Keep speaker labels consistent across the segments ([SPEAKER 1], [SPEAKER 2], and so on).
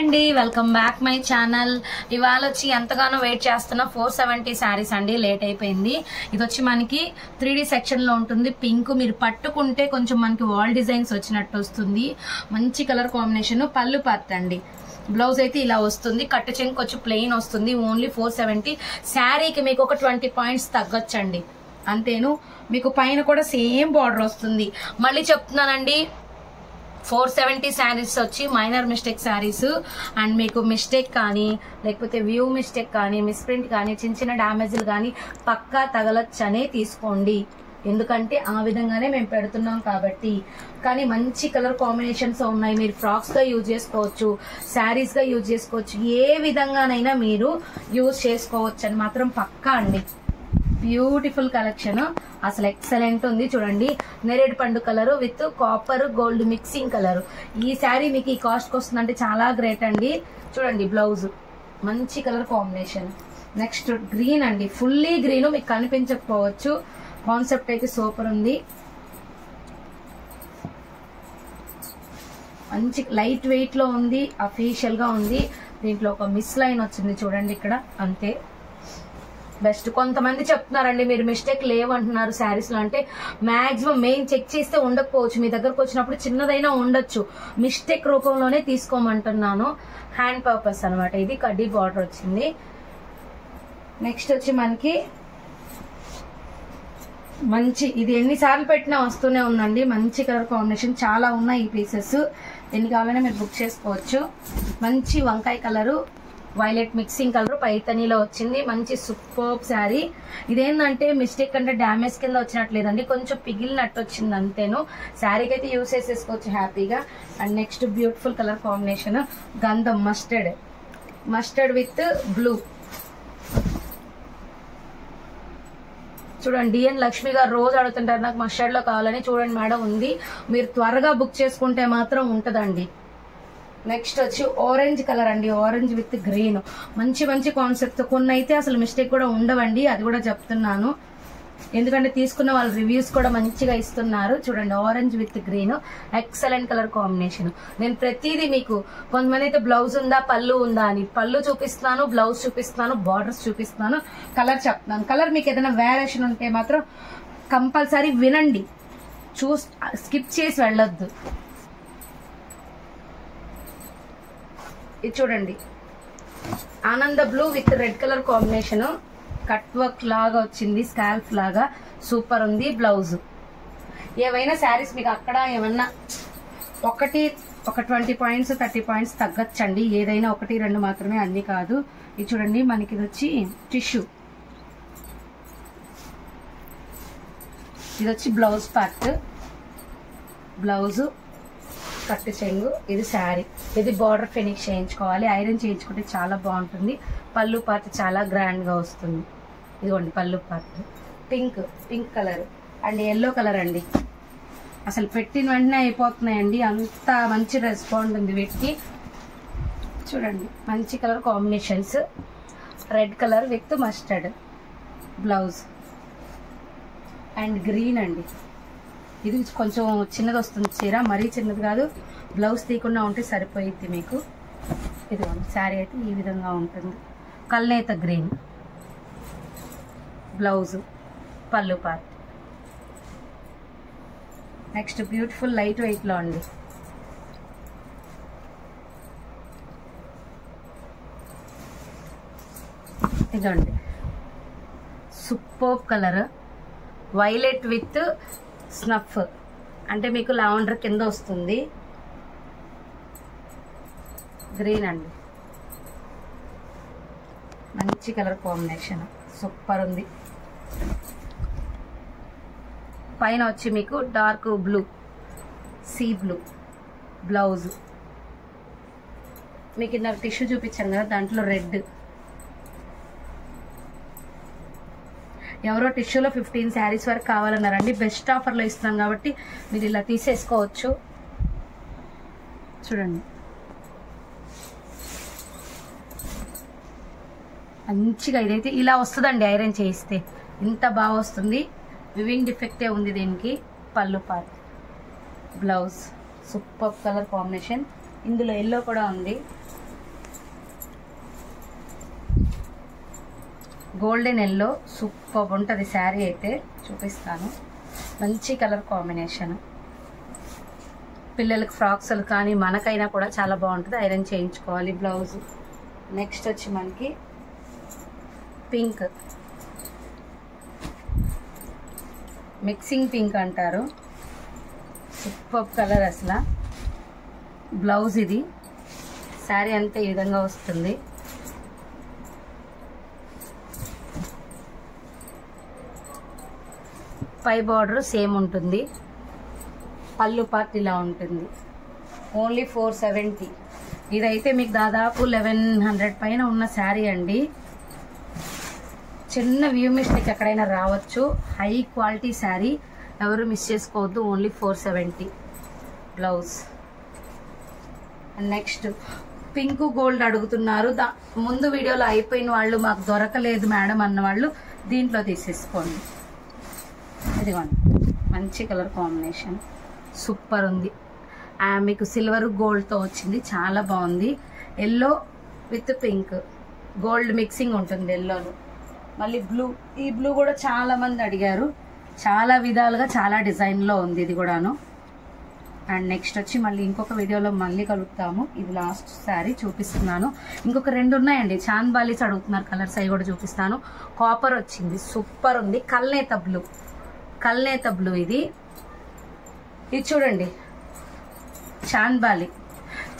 [SPEAKER 1] అండి, welcome back my channel. ఇవాళ వచ్చి ఎంతగానో వెయిట్ చేస్తున్న 470 శారీస్ అండి. లేట్ అయిపోయింది. ఇది వచ్చి మనకి 3D సెక్షన్ లో ఉంటుంది. పింక్ మీరు పట్టుకుంటే కొంచెం మనకి వాల్ డిజైన్స్ వచ్చినట్టు వస్తుంది. మంచి కలర్ కాంబినేషన్. పళ్ళు పార్ట్ అండి. బ్లౌజ్ అయితే ఇలా వస్తుంది. కట్టు చెంగు వచ్చి ప్లెయిన్ వస్తుంది. ఓన్లీ 470. శారీకి మీకు ఒక 20 పాయింట్స్ తగ్గొచ్చండి, అంతేను. మీకు పైన కూడా సేమ్ బార్డర్ వస్తుంది. మళ్ళీ చెప్తున్నానండి, 470 శారీస్ వచ్చి మైనర్ మిస్టేక్ శారీస్. అండ్ మీకు మిస్టేక్ కానీ లేకపోతే వ్యూ మిస్టేక్ కానీ మిస్ప్రింట్ కానీ చిన్న చిన్న డ్యామేజ్లు కానీ పక్కా తగలచ్చనే తీసుకోండి, ఎందుకంటే ఆ విధంగానే మేము పెడుతున్నాం కాబట్టి. కానీ మంచి కలర్ కాంబినేషన్స్ ఉన్నాయి. మీరు ఫ్రాక్స్ గా యూజ్ చేసుకోవచ్చు, శారీస్ గా యూజ్ చేసుకోవచ్చు, ఏ విధంగానైనా మీరు యూజ్ చేసుకోవచ్చు అని మాత్రం పక్కా అండి. బ్యూటిఫుల్ కలెక్షన్, అసలు ఎక్సలెంట్ ఉంది. చూడండి, నేరేడు పండు colour with copper gold mixing colour. ఈ శారీ మీకు ఈ కాస్ట్ వస్తుందంటే చాలా గ్రేట్ అండి. చూడండి, బ్లౌజ్ మంచి కలర్ కాంబినేషన్. నెక్స్ట్ గ్రీన్ అండి, ఫుల్లీ గ్రీన్. మీకు కనిపించకపోవచ్చు, కాన్సెప్ట్ అయితే సూపర్ ఉంది. మంచి లైట్ వెయిట్ లో ఉంది, అఫీషియల్ గా ఉంది. దీంట్లో ఒక మిస్ లైన్ వచ్చింది చూడండి ఇక్కడ, అంతే. బెస్ట్. కొంతమంది చెప్తున్నారండి మీరు మిస్టేక్ లేవంటున్నారు శారీస్ లో, అంటే మాక్సిమం మెయిన్ చెక్ చేస్తే ఉండకపోవచ్చు, మీ దగ్గరకు వచ్చినప్పుడు చిన్నదైనా ఉండొచ్చు. మిస్టేక్ రూపంలోనే తీసుకోమంటున్నాను. హ్యాండ్ పర్పస్ అనమాట. ఇది కడ్డీ బార్డర్ వచ్చింది. నెక్స్ట్ వచ్చి మనకి మంచి, ఇది ఎన్నిసార్లు పెట్టినా వస్తూనే ఉందండి. మంచి కలర్ కాంబినేషన్, చాలా ఉన్నాయి ఈ పీసెస్. ఎన్ని కావాలన్నా మీరు బుక్ చేసుకోవచ్చు. మంచి వంకాయ కలరు వైలెట్ మిక్సింగ్ కలర్ పైతనీలో వచ్చింది. మంచి సూపర్ శారీ. ఇదేంటంటే మిస్టేక్ అంటే డ్యామేజ్ కింద వచ్చినట్లేదండి, కొంచెం పిగిలినట్టు వచ్చింది అంతేను. శారీకి అయితే యూస్ చేసేసుకోవచ్చు హ్యాపీగా. And next beautiful colour combination గంధం మస్టర్డ్ విత్ బ్లూ. చూడండి, డిఎన్ లక్ష్మి గారు రోజు అడుగుతుంటారు నాకు మస్టర్డ్ లో కావాలని. చూడండి మేడం, ఉంది. మీరు త్వరగా బుక్ చేసుకుంటే మాత్రం ఉంటదండి. నెక్స్ట్ వచ్చి ఆరెంజ్ కలర్ అండి, ఆరెంజ్ విత్ గ్రీన్. మంచి మంచి కాన్సెప్ట్. కొన్ని అయితే అసలు మిస్టేక్ కూడా ఉండవండి, అది కూడా చెప్తున్నాను, ఎందుకంటే తీసుకున్న వాళ్ళ రివ్యూస్ కూడా మంచిగా ఇస్తున్నారు. చూడండి, orange with green, excellent colour combination. నేను ప్రతిదీ మీకు, కొంతమంది అయితే బ్లౌజ్ ఉందా పళ్ళు ఉందా అని, పళ్ళు చూపిస్తున్నాను, బ్లౌజ్ చూపిస్తున్నాను, బార్డర్స్ చూపిస్తున్నాను, కలర్ చెప్తున్నాను. కలర్ మీకు ఏదైనా వేరియేషన్ ఉంటే మాత్రం కంపల్సరీ వినండి, స్కిప్ చేసి వెళ్ళొద్దు. ఇది చూడండి, ఆనంద blue with red colour combination. Cut work లాగా వచ్చింది, స్కాల్ఫ్ లాగా, సూపర్ ఉంది. బ్లౌజ్ ఏవైనా శారీస్ మీకు అక్కడ ఏమన్నా ఒక 20 పాయింట్స్ 30 పాయింట్స్ తగ్గచ్చండి. ఏదైనా 1 2 మాత్రమే, అన్ని కాదు. ఇది చూడండి, మనకి ఇది వచ్చి టిష్యూ. ఇది వచ్చి బ్లౌజ్ పార్ట్, బ్లౌజ్ కట్టు చెంగు. ఇది శారీ, ఇది బార్డర్ ఫినిష్ చేయించుకోవాలి, ఐరన్ చేయించుకుంటే చాలా బాగుంటుంది. పళ్ళు పార్ట్ చాలా గ్రాండ్ గా వస్తుంది. ఇదిగోండి పళ్ళు part. Pink colour and yellow colour అండి. అసలు పెట్టిన వెంటనే అయిపోతున్నాయండి, అంత మంచి రెస్పాండ్ ఉంది వీటికి. చూడండి, మంచి colour combinations. Red colour with mustard blouse and green అండి. ఇది కొంచెం చిన్నది వస్తుంది చీర, మరీ చిన్నది కాదు. బ్లౌజ్ తీయకుండా ఉంటే సరిపోయిద్ది మీకు. ఇది శారీ అయితే ఈ విధంగా ఉంటుంది. కల్నేత గ్రీన్ బ్లౌజ్, పళ్ళు part. Next beautiful light weight లో అండి. ఇదండి super colour, violet with snuff, అంటే మీకు లావెండర్ కింద వస్తుంది. గ్రీన్ అండి, మంచి కలర్ కాంబినేషన్, సూపర్ ఉంది. పైన వచ్చి మీకు dark blue, sea blue blouse. మీకు ఇందాక టిష్యూ చూపించాను కదా, దాంట్లో రెడ్. ఎవరో టిష్యూలో 15 శారీస్ వరకు కావాలన్నారండి. బెస్ట్ ఆఫర్లో ఇస్తున్నాం కాబట్టి మీరు ఇలా తీసేసుకోవచ్చు. చూడండి, మంచిగా ఇదైతే ఇలా వస్తుందండి, ఐరన్ చేయిస్తే ఇంత బాగా వస్తుంది. వివింగ్ డిఫెక్టే ఉంది దీనికి. పళ్ళు part, blouse, super colour combination. ఇందులో ఎల్లో కూడా ఉంది. గోల్డెన్ ఎల్లో సూపర్ ఉంటుంది శారీ అయితే. చూపిస్తాను. మంచి కలర్ కాంబినేషన్. పిల్లలకి ఫ్రాక్స్లు కానీ మనకైనా కూడా చాలా బాగుంటుంది. ఐరన్ చేయించుకోవాలి. బ్లౌజ్. నెక్స్ట్ వచ్చి మనకి పింక్, మిక్సింగ్ పింక్ అంటారు. సూపర్ కలర్ అసలు. బ్లౌజ్ ఇది. శారీ అంతా ఈ విధంగా వస్తుంది. పై బార్డర్ సేమ్ ఉంటుంది. పళ్ళు పార్ట్ ఇలా ఉంటుంది. ఓన్లీ 470. ఇదైతే మీకు దాదాపు 1100 పైన ఉన్న శారీ అండి. చిన్న వ్యూ మిస్టేక్ ఎక్కడైనా రావచ్చు. హై క్వాలిటీ శారీ, ఎవరు మిస్ చేసుకోవద్దు. Only 470 blouse. Next pink gold అడుగుతున్నారు. ముందు వీడియోలో అయిపోయిన వాళ్ళు మాకు దొరకలేదు మేడం అన్న వాళ్ళు దీంట్లో తీసేసుకోండి. ఇదిగోండి, మంచి కలర్ కాంబినేషన్ సూపర్ ఉంది. మీకు సిల్వర్ గోల్డ్తో వచ్చింది, చాలా బాగుంది. Yellow with pink gold mixing ఉంటుంది ఎల్లోలో. మళ్ళీ బ్లూ, ఈ బ్లూ కూడా చాలా మంది అడిగారు. చాలా విధాలుగా చాలా డిజైన్లో ఉంది ఇది కూడాను. అండ్ నెక్స్ట్ వచ్చి మళ్ళీ ఇంకొక వీడియోలో మళ్ళీ కలుపుతాము. ఇది లాస్ట్ శారీ చూపిస్తున్నాను. ఇంకొక 2 ఉన్నాయండి. చాంద్ బాలీస్ అడుగుతున్నారు కలర్స్, అవి కూడా చూపిస్తాను. కాపర్ వచ్చింది, సూపర్ ఉంది. కల్నేత బ్లూ, కల్నేత బ్లూ. ఇది చూడండి, చాంద్బాలి.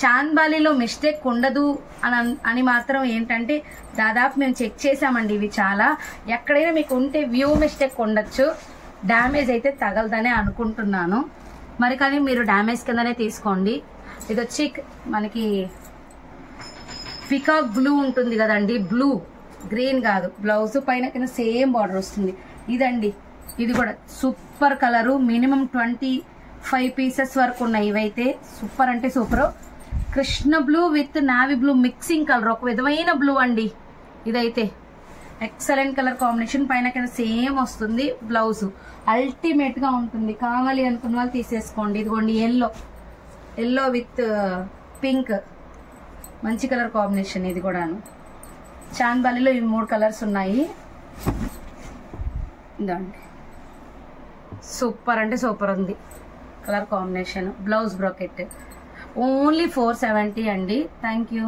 [SPEAKER 1] చాంద్బాలిలో మిస్టేక్ ఉండదు అని మాత్రం ఏంటంటే దాదాపు మేము చెక్ చేసామండి. ఇవి చాలా ఎక్కడైనా మీకు ఉంటే వ్యూ మిస్టేక్ ఉండొచ్చు, డ్యామేజ్ అయితే తగలదనే అనుకుంటున్నాను. మరి కానీ మీరు డ్యామేజ్ కిందనే తీసుకోండి. ఇది వచ్చి మనకి పికాక్ బ్లూ ఉంటుంది కదండి, బ్లూ గ్రీన్ కాదు. బ్లౌజ్ పైన కింద సేమ్ బార్డర్ వస్తుంది. ఇదండి, ఇది కూడా సూపర్ కలరు. మినిమం 25 పీసెస్ వరకు ఉన్నాయి. ఇవైతే సూపర్ అంటే super. Krishna blue with navy blue mixing colour, ఒక విధమైన బ్లూ అండి. ఇదైతే ఎక్సలెంట్ కలర్ కాంబినేషన్. పైన కింద సేమ్ వస్తుంది. బ్లౌజ్ అల్టిమేట్ గా ఉంటుంది. కావాలి అనుకున్న వాళ్ళు తీసేసుకోండి. ఇదిగోండి, ఎల్లో, ఎల్లో విత్ పింక్, మంచి కలర్ కాంబినేషన్. ఇది కూడాను చాంద్బాలిలో ఈ 3 కలర్స్ ఉన్నాయి. ఇదండి, సూపర్ అంటే సూపర్ ఉంది colour combination. Blouse brocade. Only 470 అండి. Thank you.